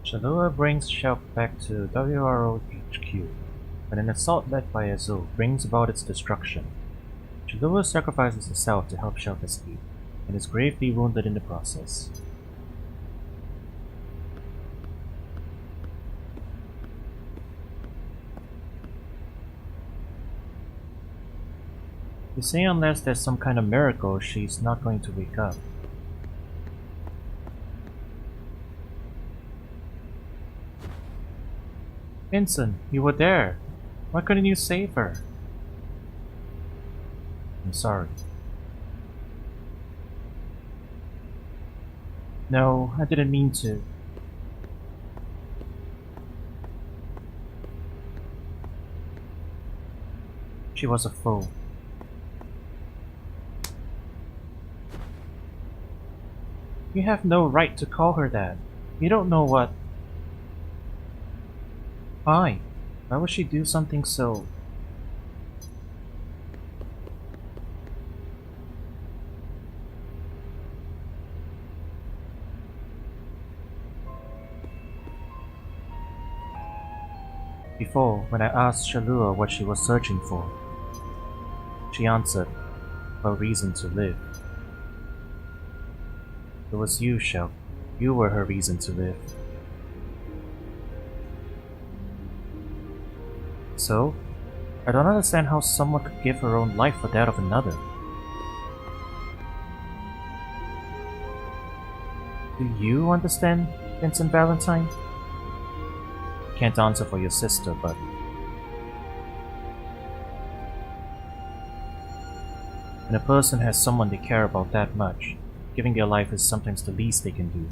Shalua brings Shelf back to WRO HQ, but an assault led by Azul brings about its destruction. Shalua sacrifices herself to help Shelf escape, and is gravely wounded in the process. You say unless there's some kind of miracle, she's not going to wake up. Vincent, you were there. Why couldn't you save her? I'm sorry. No, I didn't mean to. She was a foe. You have no right to call her that. You don't know what... Why? Why would she do something so... Before, when I asked Shalua what she was searching for, she answered, a reason to live. It was you, Shel. You were her reason to live. So, I don't understand how someone could give her own life for that of another. Do you understand, Vincent Valentine? Can't answer for your sister, but... When a person has someone they care about that much, giving their life is sometimes the least they can do.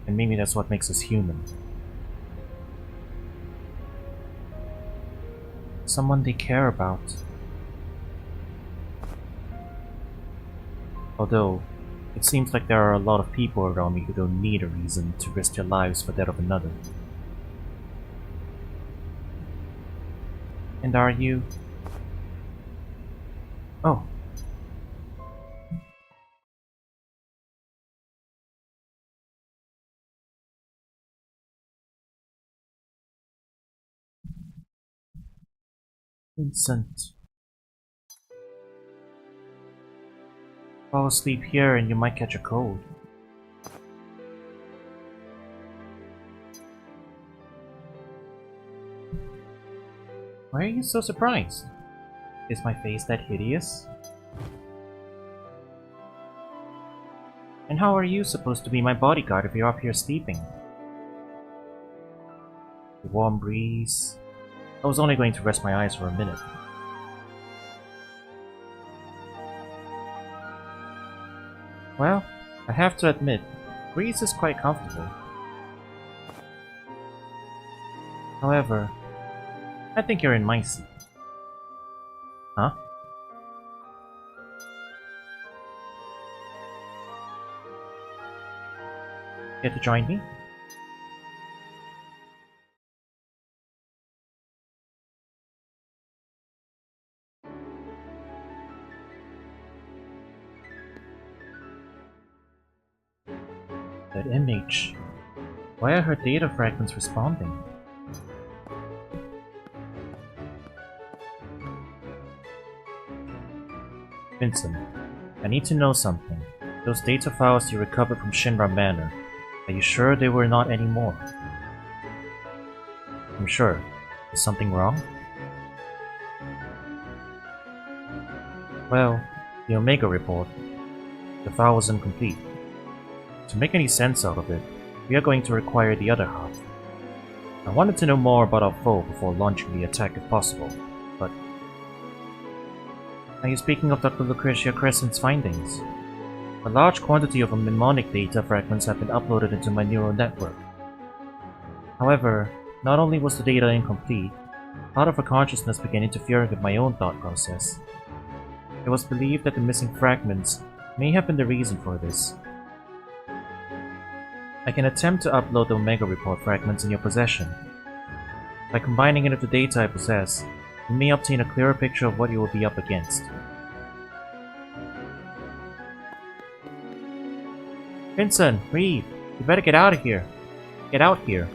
And maybe that's what makes us human. Someone they care about. Although, it seems like there are a lot of people around me who don't need a reason to risk their lives for that of another. And are you... Oh. Vincent. Fall asleep here and you might catch a cold. Why are you so surprised? Is my face that hideous? And how are you supposed to be my bodyguard if you're up here sleeping? The warm breeze... I was only going to rest my eyes for a minute. Well, I have to admit, breeze is quite comfortable. However, I think you're in my seat. Huh? Care to join me? That image. Why are her data fragments responding? Vincent, I need to know something. Those data files you recovered from Shinra Manor, are you sure they were not any more? I'm sure. Is something wrong? Well, the Omega report. The file was incomplete. To make any sense out of it, we are going to require the other half. I wanted to know more about our foe before launching the attack if possible, but... Are you speaking of Dr. Lucretia Crescent's findings? A large quantity of mnemonic data fragments have been uploaded into my neural network. However, not only was the data incomplete, part of her consciousness began interfering with my own thought process. It was believed that the missing fragments may have been the reason for this. I can attempt to upload the Omega Report fragments in your possession. By combining it with the data I possess, you may obtain a clearer picture of what you will be up against. Vincent, breathe! You better get out of here. Get out here.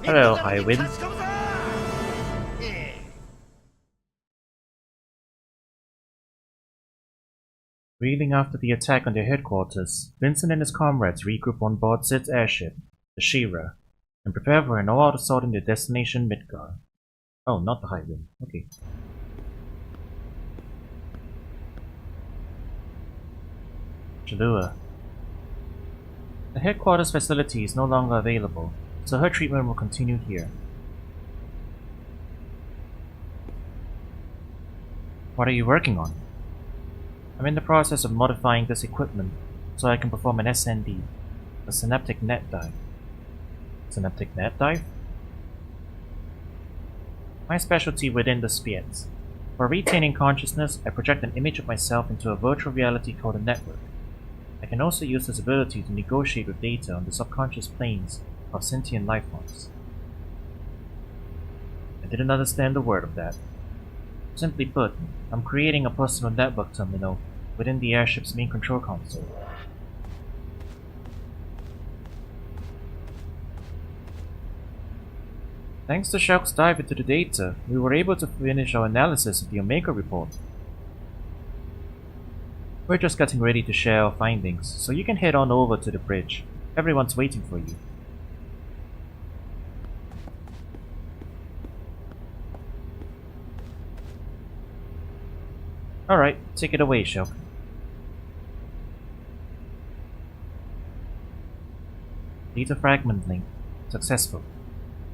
Hello, VII. Reeling after the attack on their headquarters, Vincent and his comrades regroup on board Sid's airship, the She-Ra, and prepare for an all-out assault on their destination, Midgar. Oh, not the VII. Okay. Shalua. The headquarters facility is no longer available, so her treatment will continue here. What are you working on? I'm in the process of modifying this equipment so I can perform an SND, a synaptic net dive. Synaptic net dive? My specialty within the Spiets. For retaining consciousness, I project an image of myself into a virtual reality called a network. I can also use this ability to negotiate with data on the subconscious planes of sentient life forms. I didn't understand a word of that. Simply put, I'm creating a personal network terminal within the airship's main control console. Thanks to Shulk's dive into the data, we were able to finish our analysis of the Omega report. We're just getting ready to share our findings, so you can head on over to the bridge. Everyone's waiting for you. Alright, take it away, Shulk. Data fragment link. Successful.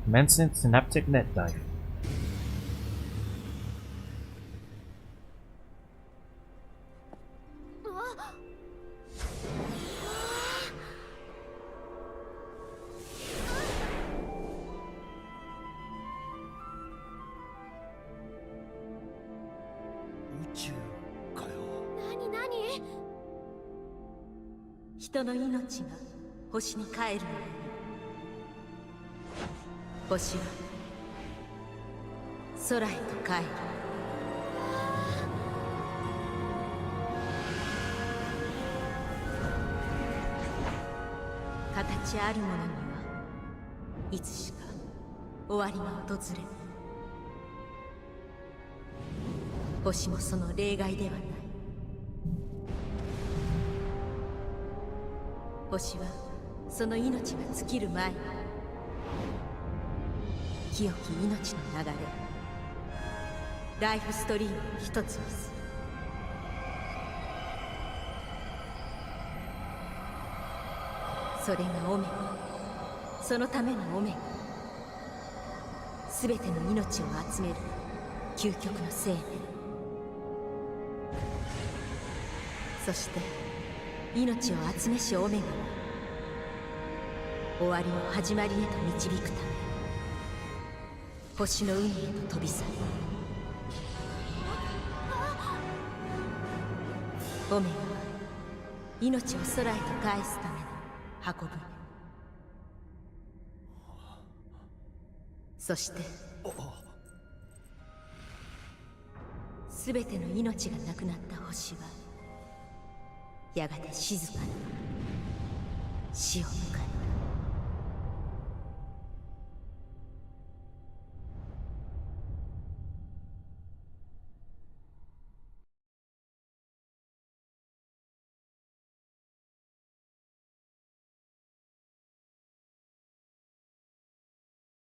Commencing synaptic net dive.形あるものにはいつしか終わりが訪れる。星もその例外ではない。星はその命が尽きる前に清き命の流れ、ライフストリームを一つにする。それがオメガ、そのためのオメガ、すべての命を集める究極の生命。そして命を集めしオメガは終わりを始まりへと導くため星の海へと飛び去る。オメガは命を空へと返すための運ぶ。そしてすべての命がなくなった星はやがて静かな死を迎える。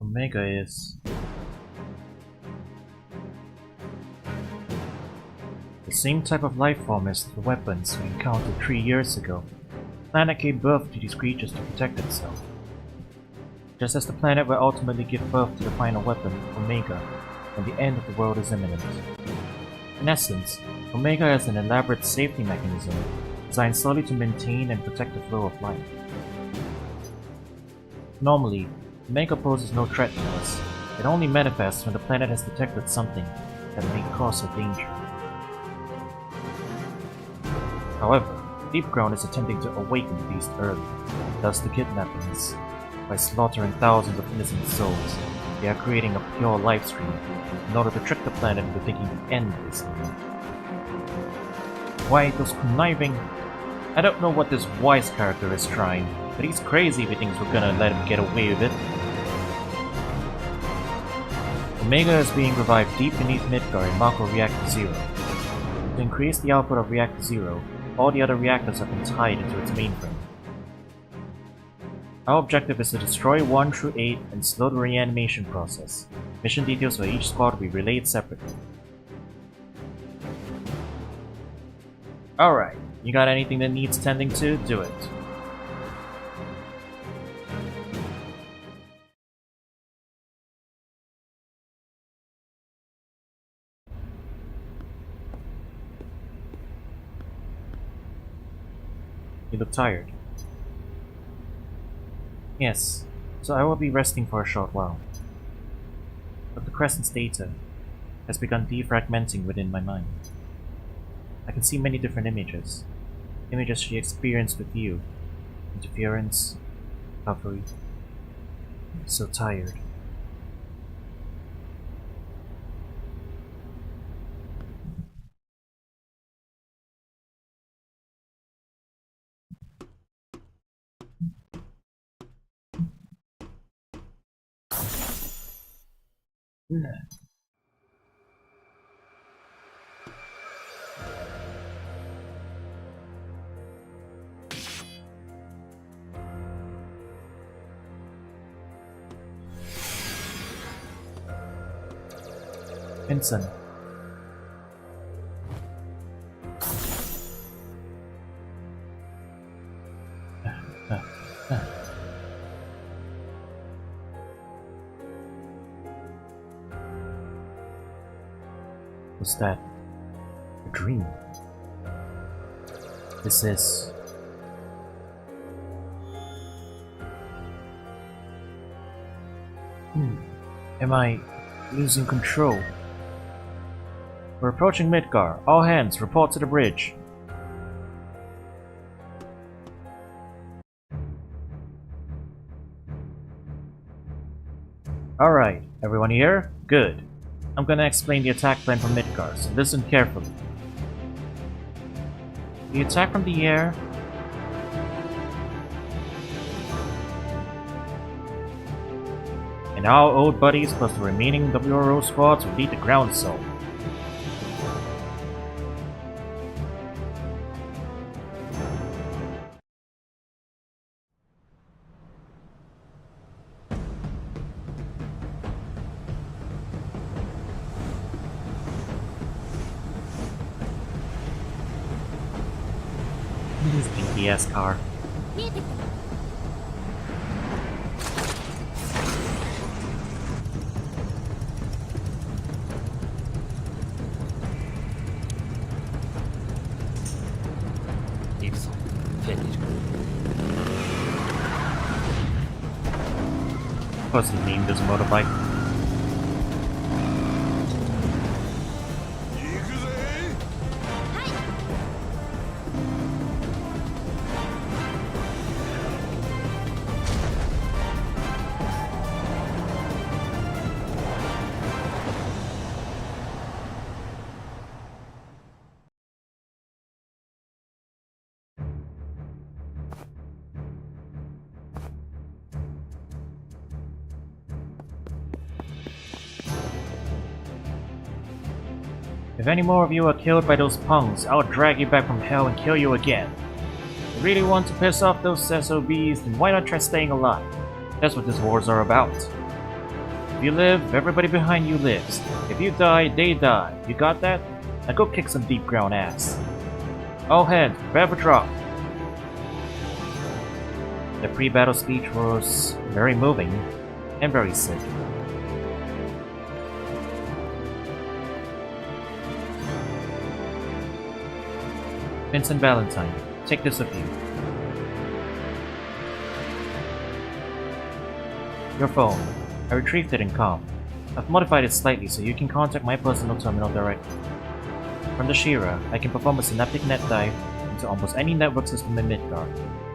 Omega is the same type of life form as the weapons we encountered 3 years ago. The planet gave birth to these creatures to protect itself. Just as the planet will ultimately give birth to the final weapon, Omega, when the end of the world is imminent. In essence, Omega is an elaborate safety mechanism designed solely to maintain and protect the flow of light. Normally, Omega poses no threat to us. It only manifests when the planet has detected something that may cause a danger. However, Deepground is attempting to awaken the beast early, thus the kidnappings. By slaughtering thousands of innocent souls, they are creating a pure life stream in order to trick the planet into thinking the end is near. Why, those conniving... I don't know what this wise character is trying, but he's crazy if he thinks we're gonna let him get away with it. Omega is being revived deep beneath Midgar in Mako Reactor 0. To increase the output of Reactor 0, all the other reactors have been tied into its mainframe. Our objective is to destroy 1 through 8 and slow the reanimation process. Mission details for each squad will be relayed separately. Alright, you got anything that needs tending to? Do it. You look tired. Yes, so I will be resting for a short while. But the Crescent's data has begun defragmenting within my mind. I can see many different images. Images she experienced with you. Interference, recovery. I'm so tired. Vincent. Was that a dream? This is... Am I losing control? We're approaching Midgar. All hands, report to the bridge. Alright, everyone here? Good. I'm gonna explain the attack plan from Midgar, so listen carefully. The attack from the air... and our old buddies plus the remaining WRO squads will lead the ground assault. This dinky-ass car. Plus he named his motorbike. If any more of you are killed by those punks, I'll drag you back from hell and kill you again. If you really want to piss off those SOBs, then why not try staying alive? That's what these wars are about. If you live, everybody behind you lives. If you die, they die. You got that? Now go kick some deep ground ass. All hands, prepare for drop. The pre-battle speech was very moving and very sick. Vincent Valentine, Take this with you. Your phone. I retrieved it in COM. I've modified it slightly so you can contact my personal terminal directly. From the Shira, I can perform a synaptic net dive into almost any network system in Midgar.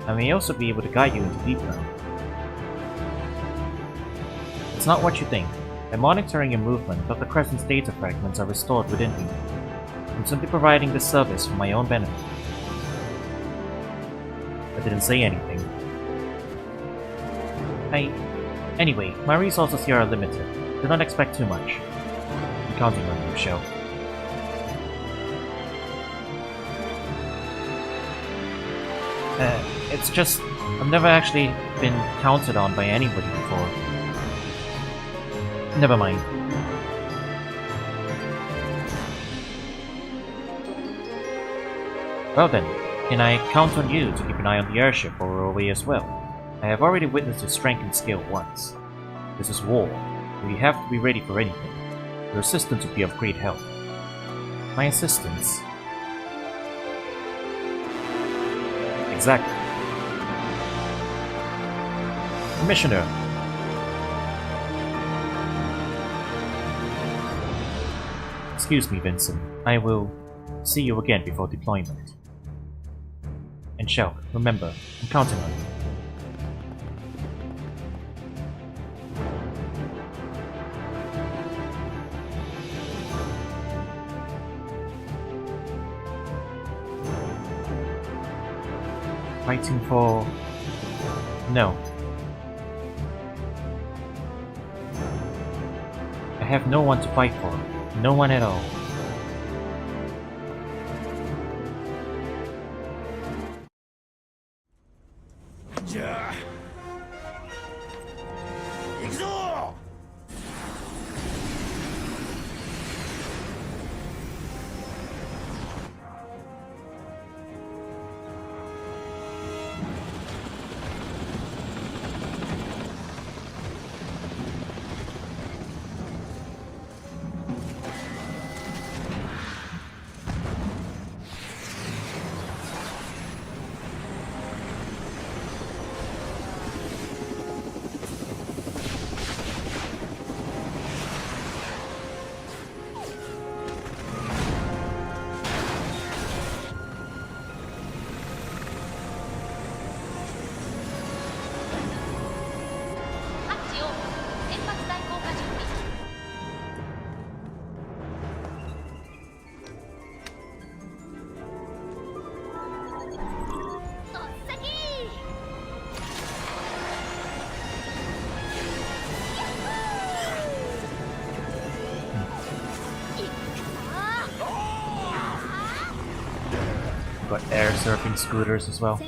I may also be able to guide you into Deepground. It's not what you think. By monitoring your movement, Dr. Crescent's data fragments are restored within you. I'm simply providing this service for my own benefit. I didn't say anything. Anyway, my resources here are limited. Do not expect too much. I'm counting on you, Shell. It's just, I've never actually been counted on by anybody before. Never mind. Well then, can I count on you to keep an eye on the airship while we're away as well? I have already witnessed your strength and skill once. This is war. We have to be ready for anything. Your assistance would be of great help. My assistance? Exactly. Commissioner! Excuse me, Vincent. I will see you again before deployment. And Shell, remember, I'm counting on you. Fighting for... No. I have no one to fight for. No one at all. Got air surfing scooters as well.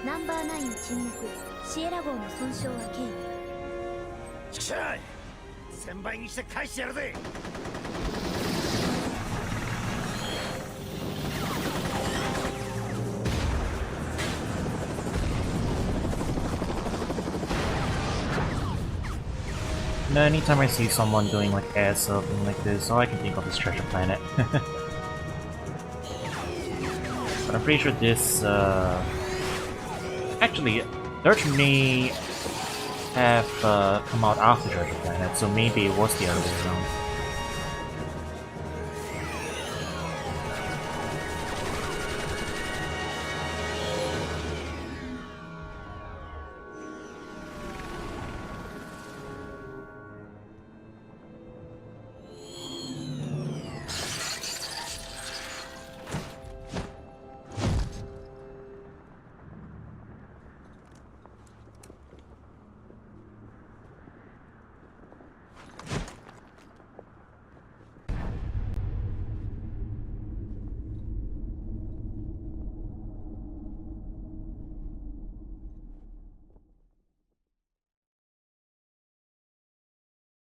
Number 9沈黙シエラ号の損傷は軽微ちくしょう1000倍にして返してやるぜNo, anytime I see someone doing like air surfing like this, all I can think of is Treasure Planet. But I'm pretty sure this, actually, Dirge may have come out after Dirge of Planet, so maybe it was the other way around.